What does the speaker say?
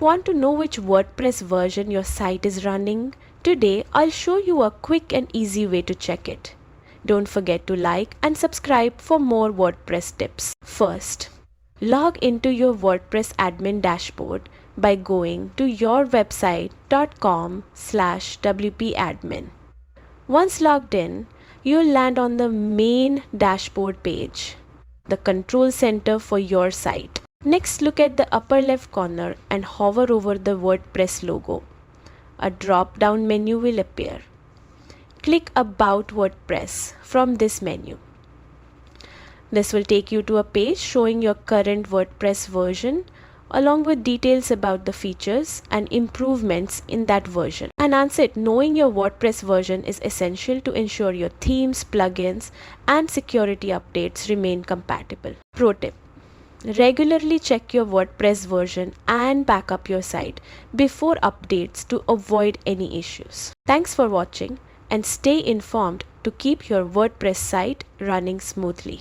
Want to know which WordPress version your site is running? Today, I'll show you a quick and easy way to check it. Don't forget to like and subscribe for more WordPress tips. First, log into your WordPress admin dashboard by going to yourwebsite.com/wpadmin. Once logged in, you'll land on the main dashboard page, the control center for your site. Next, look at the upper left corner and hover over the WordPress logo. A drop-down menu will appear. Click About WordPress from this menu. This will take you to a page showing your current WordPress version along with details about the features and improvements in that version. And answer it, knowing your WordPress version is essential to ensure your themes, plugins, and security updates remain compatible. Pro tip: regularly check your WordPress version and back up your site before updates to avoid any issues. Thanks for watching and stay informed to keep your WordPress site running smoothly.